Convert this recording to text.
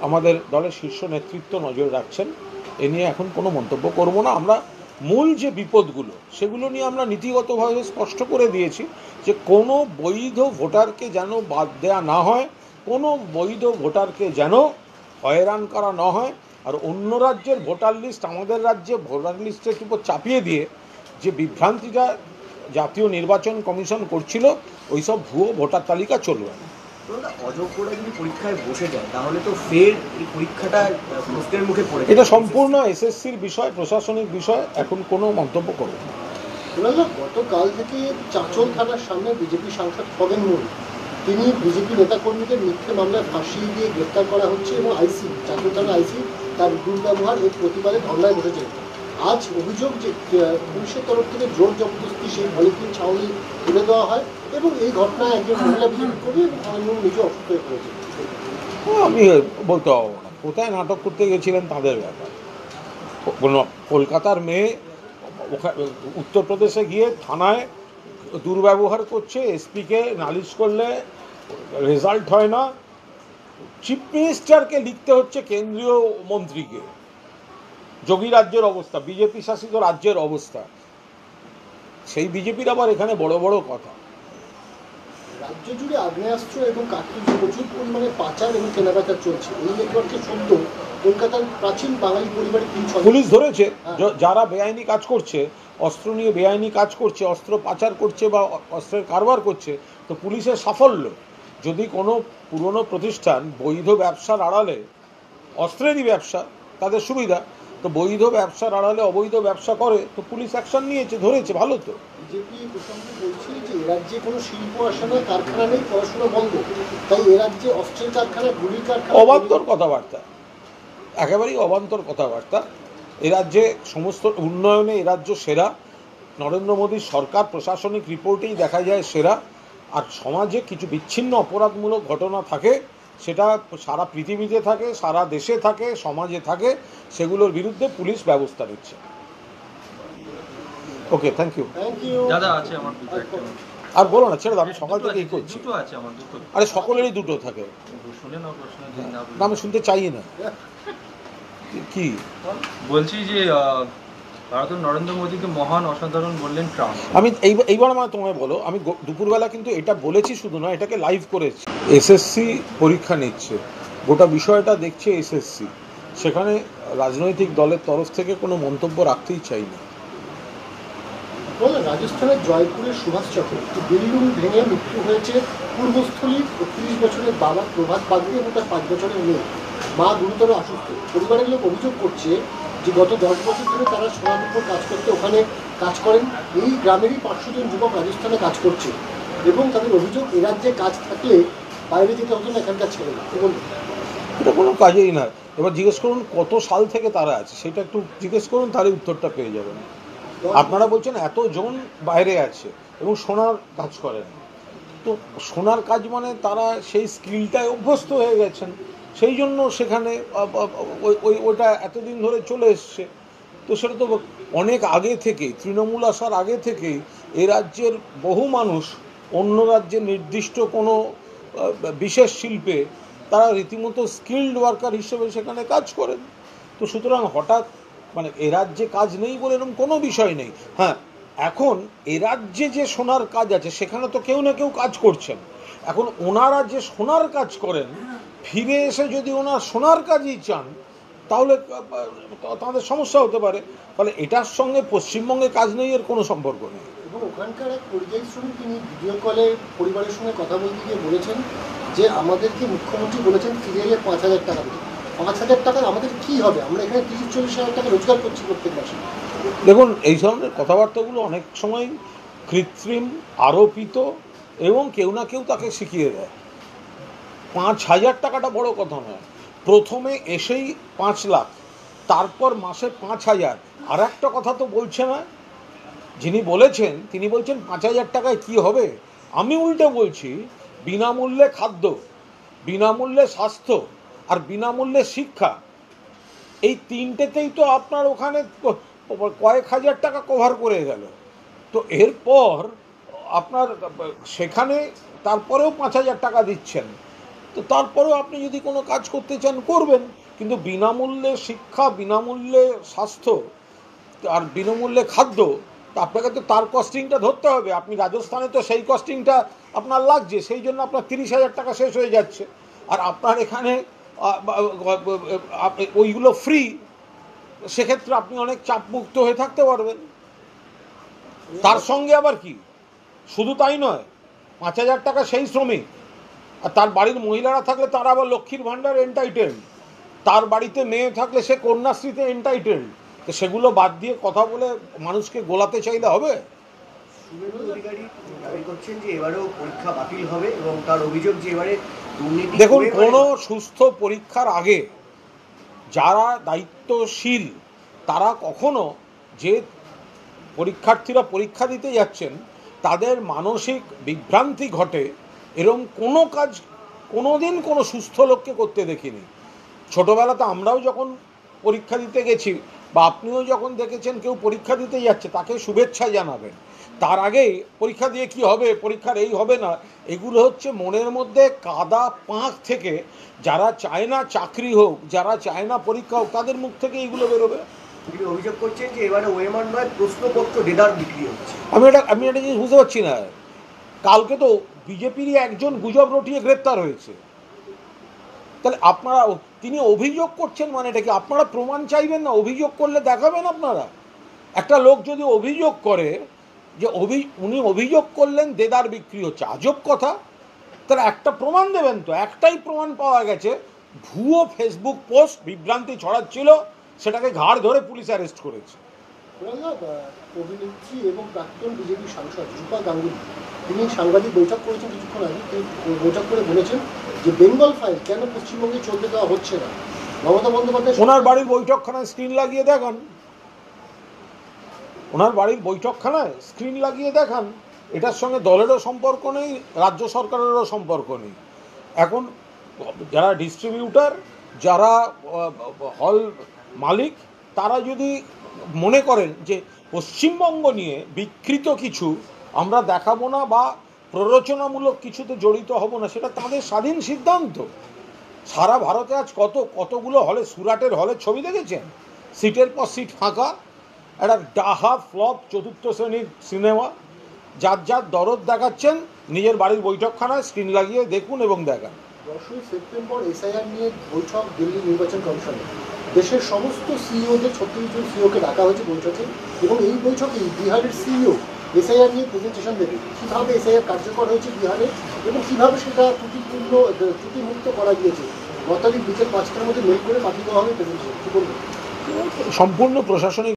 আমাদের দলের শীর্ষ নেতৃত্ব নজর রাখছেন। এ নিয়ে এখন কোনো মন্তব্য করব না। আমরা মূল যে বিপদগুলো সেগুলো নিয়ে আমরা নীতিগতভাবে স্পষ্ট করে দিয়েছি যে কোনো বৈধ ভোটারকে যেন বাদ দেওয়া না হয়, কোনো বৈধ ভোটারকে যেন হয়রান করা না হয়। আর অন্য রাজ্যের ভোটার লিস্ট আমাদের রাজ্যে ভোটার লিস্টের উপর চাপিয়ে দিয়ে যে বিভ্রান্তিটা জাতীয় নির্বাচন কমিশন করছিল, ওইসব ভুয়ো ভোটার তালিকা চলবে না। অযোগ্যরা যদি পরীক্ষায় বসে যায় তাহলে তো ফের এই পরীক্ষাটা প্রশ্নের মুখে পড়ে। এটা সম্পূর্ণ এসএসসির বিষয়, প্রশাসনিক বিষয়, এখন কোনো মন্তব্য করব না। গতকাল থেকে চাঁচল থানার সামনে বিজেপি সাংসদ খগেন মুর্মু তিনি বিজেপি নেতাকর্মীদের মিথ্যে মামলায় ফাঁসিয়ে দিয়ে গ্রেফতার করা হচ্ছে এবং আইসি চাঁচল থানার আইসি তার দুর্ব্যবহার এর প্রতিবাদে ধর্নায় বসেছেন। আজ অভিযোগ যে পুলিশের তরফ থেকে জোর জবরদস্তি সেই পলিথিন ছাউনি তুলে দেওয়া হয় এবং এই ঘটনায় একজন মহিলা বিজেপি কর্মী এবং খগেন মুর্মু নিজে অসুস্থ হয়ে পড়েছে। আমি বলতে পারবো না কোথায় নাটক করতে গেছিলেন তাদের ব্যাপার। কলকাতার মেয়ে উত্তরপ্রদেশে গিয়ে থানায় দুর্ব্যবহার করছে, এসপিকে নালিশ করলে রেজাল্ট হয় না, চিফ মিনিস্টারকে লিখতে হচ্ছে কেন্দ্রীয় মন্ত্রীকে। যোগী রাজ্যের অবস্থা, বিজেপি শাসিত রাজ্যের অবস্থা, সেই বিজেপির আবার এখানে বড় বড় কথা। রাজ্য জুড়ে আগ্নেয়াস্ত্র এবং কার্তুজ প্রচুর পরিমাণে পাচার এবং কেনাবেচা চলছে। এই নেটওয়ার্কের শব্দ কলকাতার প্রাচীন বাঙালি পরিবারের পুলিশ ধরেছে যারা বেআইনি কাজ করছে, অস্ত্র নিয়ে বেআইনি কাজ করছে, অস্ত্র পাচার করছে বা অস্ত্রের কারবার করছে। তো পুলিশের সাফল্য, যদি কোনো পুরনো প্রতিষ্ঠান বৈধ ব্যবসার আড়ালে, অস্ত্রেরই ব্যবসা তাদের সুবিধা, তো বৈধ ব্যবসার আড়ালে অবৈধ ব্যবসা করে তো পুলিশ অ্যাকশন নিয়েছে, ধরেছে, ভালো তো। বিজেপি প্রসঙ্গে বলছে যে এ রাজ্যে কোনো শিল্প আসলে কারখানা নেই, পড়াশোনা বন্ধ, তাই এ রাজ্যে অস্ত্রের কারখানা, গুলির কারখানা। অবান্তর কথাবার্তা, একেবারেই অবান্তর কথাবার্তা। এ রাজ্যে সমস্ত উন্নয়নে এ রাজ্য সেরা, নরেন্দ্র মোদীর সরকার প্রশাসনিক রিপোর্টেই দেখা যায় সেরা। আর সমাজে কিছু বিচ্ছিন্ন অপরাধমূলক ঘটনা থাকে, সেটা সারা পৃথিবীতে থাকে, সারা দেশে থাকে, সমাজে থাকে, সেগুলোর বিরুদ্ধে পুলিশ ব্যবস্থা নিচ্ছে। ওকে, থ্যাংক ইউ দাদা। আছে আমার আর বলো না, ছেড়ে দাও, আমি সকাল থেকে এই করছি। আরে সকলেরই দুটো থাকে, আমি শুনতে চাই না। কি বলছি যে ভারতের নরেন্দ্র মোদীকে মহান অসাধারণ বললেন ট্রাম্প। আমি এইবার আমার তোমায় বলো, আমি দুপুরবেলা কিন্তু এটা বলেছি, শুধু না এটাকে লাইভ করেছি। এসএসসি পরীক্ষা নিচ্ছে, গোটা বিষয়টা দেখছে এসএসসি, সেখানে রাজনৈতিক দলের তরফ থেকে কোনো মন্তব্য রাখতেই চাই না। রাজস্থানের জয়পুরের সুভাষ চক্রে একটি বিল্ডিং ভেঙে মৃত্যু হয়েছে পূর্বস্থলীর ৩১ বছরের বাবা প্রভাত বাগদি এবং তার ৫ বছরের মেয়ে। মা গুরুতর অসুস্থ। পরিবারের লোক অভিযোগ করছে যে গত ১০ বছর ধরে তারা সোনার উপর কাজ করতে ওখানে কাজ করেন। এই গ্রামেরই ৫০০ জন যুবক রাজস্থানে কাজ করছে এবং তাদের অভিযোগ এ রাজ্যে কাজ থাকলে বাইরে যেতে হতো না এখানকার ছেলেরা। এটা কোনো কাজেই না। এবার জিজ্ঞেস করুন কত সাল থেকে তারা আছে, সেটা একটু জিজ্ঞেস করুন, তাহলে উত্তরটা পেয়ে যাবেন। আপনারা বলছেন এতজন বাইরে আছে এবং সোনার কাজ করেন, তো সোনার কাজ মানে তারা সেই স্কিলটায় অভ্যস্ত হয়ে গেছেন, সেই জন্য সেখানে ওইটা এতদিন ধরে চলে এসছে। তো সেটা তো অনেক আগে থেকেই, তৃণমূল আসার আগে থেকেই এ রাজ্যের বহু মানুষ অন্য রাজ্যের নির্দিষ্ট কোনো বিশেষ শিল্পে তারা রীতিমতো স্কিল্ড ওয়ার্কার হিসেবে সেখানে কাজ করেন। তো সুতরাং হঠাৎ মানে এ রাজ্যে কাজ নেই বলে এরকম কোনো বিষয় নেই। হ্যাঁ, এখন এ রাজ্যে যে সোনার কাজ আছে সেখানে তো কেউ না কেউ কাজ করছেন। এখন ওনারা যে সোনার কাজ করেন, ফিরে এসে যদি ওনার সোনার কাজই চান তাহলে তাদের সমস্যা হতে পারে। ফলে এটার সঙ্গে পশ্চিমবঙ্গে কাজ নেই এর কোনো সম্পর্ক নেই। এবং ওখানকার এক পরিযায়ী শ্রমিক তিনি ভিডিও কলে পরিবারের সঙ্গে কথা বলতে গিয়ে বলেছেন যে আমাদেরকে মুখ্যমন্ত্রী বলেছেন ফিরে এলে ৫,০০০ টাকা দেবে। ৫,০০০ টাকার আমাদের কী হবে? আমরা এখানে ৩০-৪০ হাজার টাকা রোজগার করছি প্রত্যেক মাসে। দেখুন, এই ধরনের কথাবার্তাগুলো অনেক সময় কৃত্রিম, আরোপিত এবং কেউ না কেউ তাকে শিখিয়ে দেয়। ৫,০০০ টাকাটা বড় কথা নয়, প্রথমে এসেই ৫ লাখ, তারপর মাসে ৫,০০০। আর একটা কথা তো বলছে না, যিনি বলেছেন তিনি বলছেন ৫,০০০ টাকায় কি হবে। আমি উল্টে বলছি বিনামূল্যে খাদ্য, বিনামূল্যে স্বাস্থ্য আর বিনামূল্যে শিক্ষা, এই তিনটেতেই তো আপনার ওখানে কয়েক হাজার টাকা কভার করে গেল। তো এরপর আপনার সেখানে তারপরেও ৫,০০০ টাকা দিচ্ছেন, তো তারপরেও আপনি যদি কোনো কাজ করতে চান করবেন, কিন্তু বিনামূল্যে শিক্ষা, বিনামূল্যে স্বাস্থ্য আর বিনামূল্যে খাদ্য, তো আপনাকে তো তার কস্টিংটা ধরতে হবে। আপনি রাজস্থানে তো সেই কস্টিংটা আপনার লাগছে, সেই জন্য আপনার 30,000 টাকা শেষ হয়ে যাচ্ছে, আর আপনার এখানে ওইগুলো ফ্রি, সেক্ষেত্রে আপনি অনেক চাপমুক্ত হয়ে থাকতে পারবেন। তার সঙ্গে আবার কি, শুধু তাই নয়, 5,000 টাকা সেই শ্রমিক, আর তার বাড়ির মহিলারা থাকলে তারা আবার লক্ষ্মীর ভাণ্ডার এন্টাইটেল, তার বাড়িতে মেয়ে থাকলে সে কন্যাশ্রীতে এন্টাইটেল। তো সেগুলো বাদ দিয়ে কথা বলে মানুষকে গোলাতে চাইলে হবে? শুভেন্দু অধিকারী দাবি করছেন যে এবারেও পরীক্ষা বাতিল হবে এবং তার অভিযোগ যে এবারে দুর্নীতি। দেখুন, কোনো সুস্থ পরীক্ষার আগে যারা দায়িত্বশীল তারা কখনো, যে পরীক্ষার্থীরা পরীক্ষা দিতে যাচ্ছেন তাদের মানসিক বিভ্রান্তি ঘটে এরকম কোনো কাজ কোনোদিন কোনো সুস্থ লোককে করতে দেখিনি। ছোটোবেলাতে আমরাও যখন পরীক্ষা দিতে গেছি, বা আপনিও যখন দেখেছেন কেউ পরীক্ষা দিতে যাচ্ছে, তাকে শুভেচ্ছা জানাবেন। তার আগেই পরীক্ষা দিয়ে কি হবে, পরীক্ষার এই হবে না, এগুলো হচ্ছে মনের মধ্যে কাদা পাঁক থেকে, যারা চায় না চাকরি হোক, যারা চায় না পরীক্ষা হোক, তাদের মুখ থেকে এইগুলো বেরোবে। তিনি অভিযোগ করছেন যে এবারে ওএমআর নয়, প্রশ্নপত্র দেদার বিক্রি হচ্ছে। আমি একটা জিনিস বুঝতে পারছি না, কালকে তো বিজেপিরই একজন গুজব রটিয়ে গ্রেপ্তার হয়েছে, তাহলে আপনারা, তিনি অভিযোগ করছেন মানে এটা কি? আপনারা প্রমাণ চাইবেন না? অভিযোগ করলে দেখাবেন আপনারা। একটা লোক যদি অভিযোগ করে যে উনি অভিযোগ করলেন দেদার বিক্রি হচ্ছে, আজব কথা। তাহলে একটা প্রমাণ দেবেন তো। একটাই প্রমাণ পাওয়া গেছে, ভুয়ো ফেসবুক পোস্ট বিভ্রান্তি ছড়াচ্ছিল, সেটাকে ঘাড় ধরে পুলিশ অ্যারেস্ট করেছে। অভিনেত্রী এবং প্রাক্তন বিজেপি সাংসদ রূপা গাঙ্গুলি তিনি সাংবাদিক বৈঠক করেছেন কিছুক্ষণ আগে। তিনি বৈঠক করে বলেছেন যে বেঙ্গল ফাইল কেন পশ্চিমবঙ্গে চলতে দেওয়া হচ্ছে না। মমতা বন্দ্যোপাধ্যায় ওনার বাড়ির বৈঠকখানায় স্ক্রিন লাগিয়ে দেখান, ওনার বাড়ির বৈঠকখানায় স্ক্রিন লাগিয়ে দেখান। এটার সঙ্গে দলেরও সম্পর্ক নেই, রাজ্য সরকারেরও সম্পর্ক নেই। এখন যারা ডিস্ট্রিবিউটার, যারা হল মালিক, তারা যদি মনে করেন যে পশ্চিমবঙ্গ নিয়ে বিকৃত কিছু আমরা দেখাবো না বা প্ররোচনামূলক কিছুতে জড়িত হব না, সেটা তাদের স্বাধীন সিদ্ধান্ত। সারা ভারতে আজ কতগুলো হলে, সুরাটের হলের ছবি দেখেছেন, সিটের পর সিট ফাঁকা, একটা ডাহা ফ্লপ চতুর্থ শ্রেণীর সিনেমা। যার দরদ দেখাচ্ছেন নিজের বাড়ির বৈঠকখানায় স্ক্রিন লাগিয়ে দেখুন এবং দেখান। 10ই সেপ্টেম্বর এসআইআর নিয়ে বৈঠক দিল্লি নির্বাচন কমিশনে। দেশের সমস্ত সিইওদের 36 জন সিইওকে ডাকা হয়েছে বৈঠকে, এবং এই বৈঠকেই বিহারের সিইও এসআইআর নিয়ে প্রেজেন্টেশন দেবে। কীভাবে এসআইআর কার্যকর হয়েছে বিহারে এবং কীভাবে সেটা ত্রুটিমুক্ত করা গিয়েছে। গতকাল বিকেল 5টার মধ্যে মেল করে পাঠিয়ে দেওয়া হবে প্রেজেন্টেশন। কী বলবেন? সম্পূর্ণ প্রশাসনিক